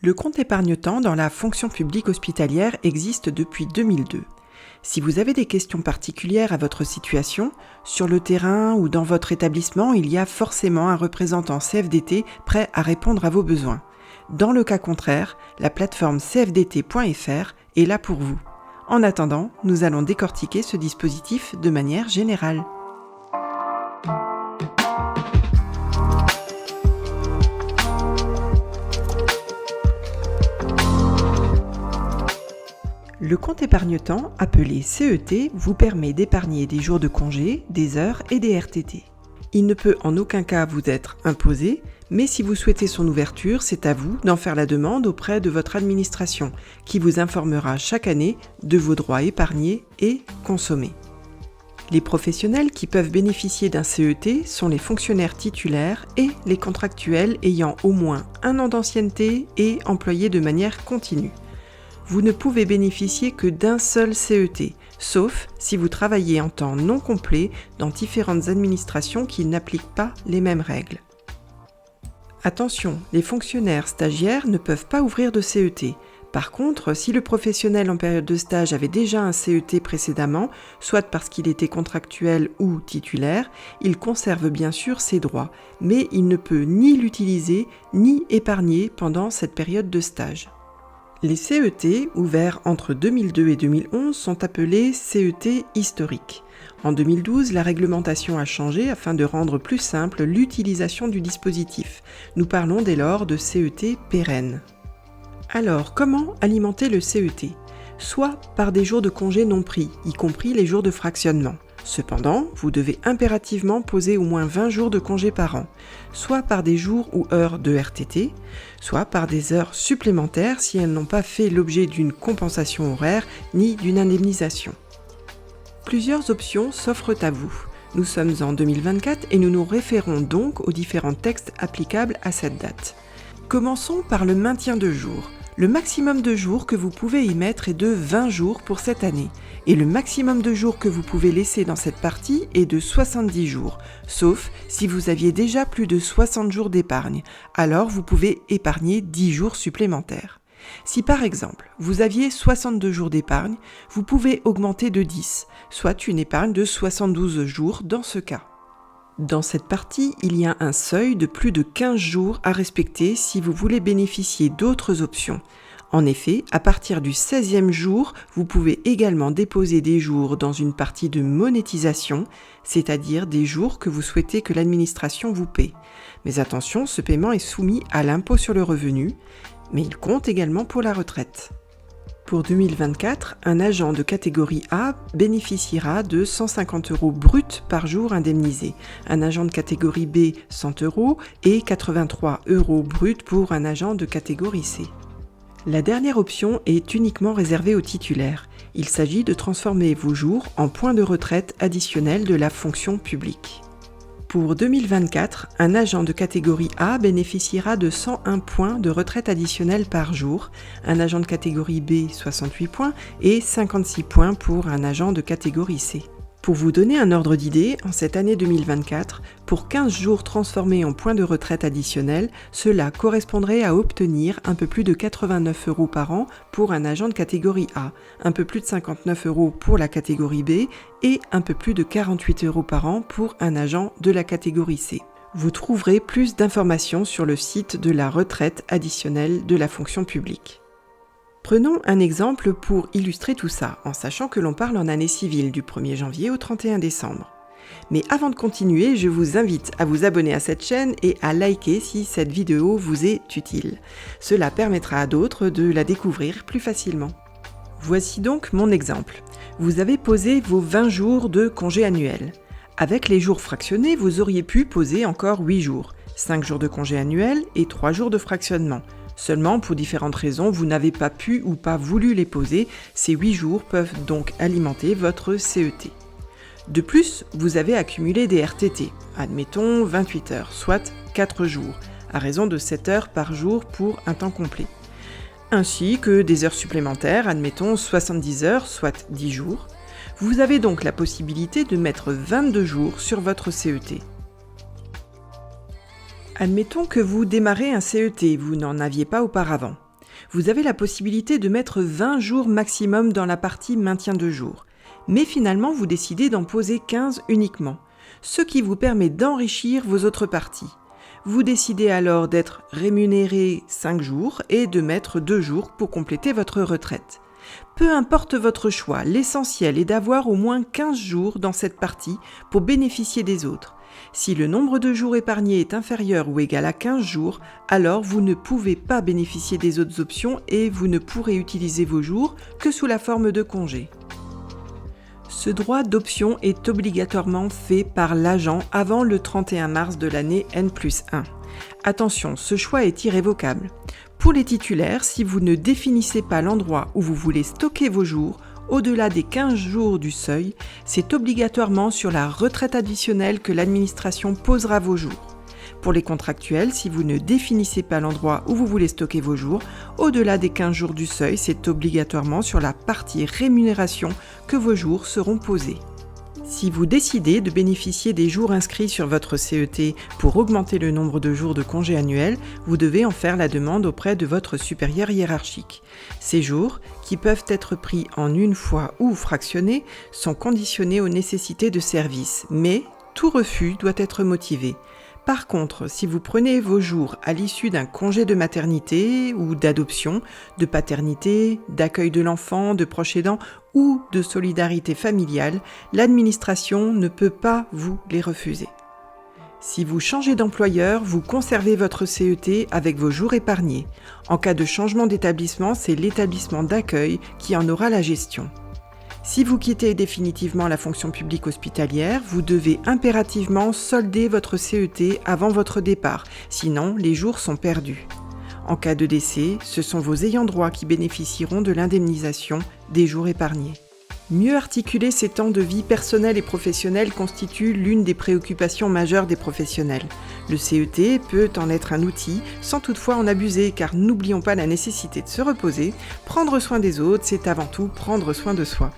Le compte épargne-temps dans la fonction publique hospitalière existe depuis 2002. Si vous avez des questions particulières à votre situation, sur le terrain ou dans votre établissement, il y a forcément un représentant CFDT prêt à répondre à vos besoins. Dans le cas contraire, la plateforme cfdt.fr est là pour vous. En attendant, nous allons décortiquer ce dispositif de manière générale. Le compte épargne-temps, appelé CET, vous permet d'épargner des jours de congé, des heures et des RTT. Il ne peut en aucun cas vous être imposé, mais si vous souhaitez son ouverture, c'est à vous d'en faire la demande auprès de votre administration, qui vous informera chaque année de vos droits épargnés et consommés. Les professionnels qui peuvent bénéficier d'un CET sont les fonctionnaires titulaires et les contractuels ayant au moins 1 an d'ancienneté et employés de manière continue. Vous ne pouvez bénéficier que d'un seul CET, sauf si vous travaillez en temps non complet dans différentes administrations qui n'appliquent pas les mêmes règles. Attention, les fonctionnaires stagiaires ne peuvent pas ouvrir de CET. Par contre, si le professionnel en période de stage avait déjà un CET précédemment, soit parce qu'il était contractuel ou titulaire, il conserve bien sûr ses droits, mais il ne peut ni l'utiliser ni épargner pendant cette période de stage. Les CET, ouverts entre 2002 et 2011, sont appelés CET historiques. En 2012, la réglementation a changé afin de rendre plus simple l'utilisation du dispositif. Nous parlons dès lors de CET pérennes. Alors, comment alimenter le CET ? Soit par des jours de congé non pris, y compris les jours de fractionnement. Cependant, vous devez impérativement poser au moins 20 jours de congé par an, soit par des jours ou heures de RTT, soit par des heures supplémentaires si elles n'ont pas fait l'objet d'une compensation horaire ni d'une indemnisation. Plusieurs options s'offrent à vous. Nous sommes en 2024 et nous nous référons donc aux différents textes applicables à cette date. Commençons par le maintien de jours. Le maximum de jours que vous pouvez y mettre est de 20 jours pour cette année, et le maximum de jours que vous pouvez laisser dans cette partie est de 70 jours, sauf si vous aviez déjà plus de 60 jours d'épargne, alors vous pouvez épargner 10 jours supplémentaires. Si par exemple, vous aviez 62 jours d'épargne, vous pouvez augmenter de 10, soit une épargne de 72 jours dans ce cas. Dans cette partie, il y a un seuil de plus de 15 jours à respecter si vous voulez bénéficier d'autres options. En effet, à partir du 16e jour, vous pouvez également déposer des jours dans une partie de monétisation, c'est-à-dire des jours que vous souhaitez que l'administration vous paie. Mais attention, ce paiement est soumis à l'impôt sur le revenu, mais il compte également pour la retraite. Pour 2024, un agent de catégorie A bénéficiera de 150 € bruts par jour indemnisé, un agent de catégorie B 100 € et 83 € bruts pour un agent de catégorie C. La dernière option est uniquement réservée aux titulaires. Il s'agit de transformer vos jours en points de retraite additionnels de la fonction publique. Pour 2024, un agent de catégorie A bénéficiera de 101 points de retraite additionnelle par jour, un agent de catégorie B 68 points et 56 points pour un agent de catégorie C. Pour vous donner un ordre d'idée, en cette année 2024, pour 15 jours transformés en points de retraite additionnels, cela correspondrait à obtenir un peu plus de 89 € par an pour un agent de catégorie A, un peu plus de 59 € pour la catégorie B et un peu plus de 48 € par an pour un agent de la catégorie C. Vous trouverez plus d'informations sur le site de la retraite additionnelle de la fonction publique. Prenons un exemple pour illustrer tout ça, en sachant que l'on parle en année civile du 1er janvier au 31 décembre. Mais avant de continuer, je vous invite à vous abonner à cette chaîne et à liker si cette vidéo vous est utile. Cela permettra à d'autres de la découvrir plus facilement. Voici donc mon exemple. Vous avez posé vos 20 jours de congé annuel. Avec les jours fractionnés, vous auriez pu poser encore 8 jours, 5 jours de congé annuel et 3 jours de fractionnement. Seulement, pour différentes raisons, vous n'avez pas pu ou pas voulu les poser. Ces 8 jours peuvent donc alimenter votre CET. De plus, vous avez accumulé des RTT, admettons 28 heures, soit 4 jours, à raison de 7 heures par jour pour un temps complet. Ainsi que des heures supplémentaires, admettons 70 heures, soit 10 jours. Vous avez donc la possibilité de mettre 22 jours sur votre CET. Admettons que vous démarrez un CET, vous n'en aviez pas auparavant. Vous avez la possibilité de mettre 20 jours maximum dans la partie maintien de jour. Mais finalement, vous décidez d'en poser 15 uniquement, ce qui vous permet d'enrichir vos autres parties. Vous décidez alors d'être rémunéré 5 jours et de mettre 2 jours pour compléter votre retraite. Peu importe votre choix, l'essentiel est d'avoir au moins 15 jours dans cette partie pour bénéficier des autres. Si le nombre de jours épargnés est inférieur ou égal à 15 jours, alors vous ne pouvez pas bénéficier des autres options et vous ne pourrez utiliser vos jours que sous la forme de congés. Ce droit d'option est obligatoirement fait par l'agent avant le 31 mars de l'année N+1. Attention, ce choix est irrévocable. Pour les titulaires, si vous ne définissez pas l'endroit où vous voulez stocker vos jours, au-delà des 15 jours du seuil, c'est obligatoirement sur la retraite additionnelle que l'administration posera vos jours. Pour les contractuels, si vous ne définissez pas l'endroit où vous voulez stocker vos jours, au-delà des 15 jours du seuil, c'est obligatoirement sur la partie rémunération que vos jours seront posés. Si vous décidez de bénéficier des jours inscrits sur votre CET pour augmenter le nombre de jours de congé annuel, vous devez en faire la demande auprès de votre supérieur hiérarchique. Ces jours, qui peuvent être pris en une fois ou fractionnés, sont conditionnés aux nécessités de service, mais tout refus doit être motivé. Par contre, si vous prenez vos jours à l'issue d'un congé de maternité ou d'adoption, de paternité, d'accueil de l'enfant, de proche aidant ou de solidarité familiale, l'administration ne peut pas vous les refuser. Si vous changez d'employeur, vous conservez votre CET avec vos jours épargnés. En cas de changement d'établissement, c'est l'établissement d'accueil qui en aura la gestion. Si vous quittez définitivement la fonction publique hospitalière, vous devez impérativement solder votre CET avant votre départ, sinon les jours sont perdus. En cas de décès, ce sont vos ayants droit qui bénéficieront de l'indemnisation des jours épargnés. Mieux articuler ces temps de vie personnelle et professionnelle constitue l'une des préoccupations majeures des professionnels. Le CET peut en être un outil, sans toutefois en abuser, car n'oublions pas la nécessité de se reposer. Prendre soin des autres, c'est avant tout prendre soin de soi.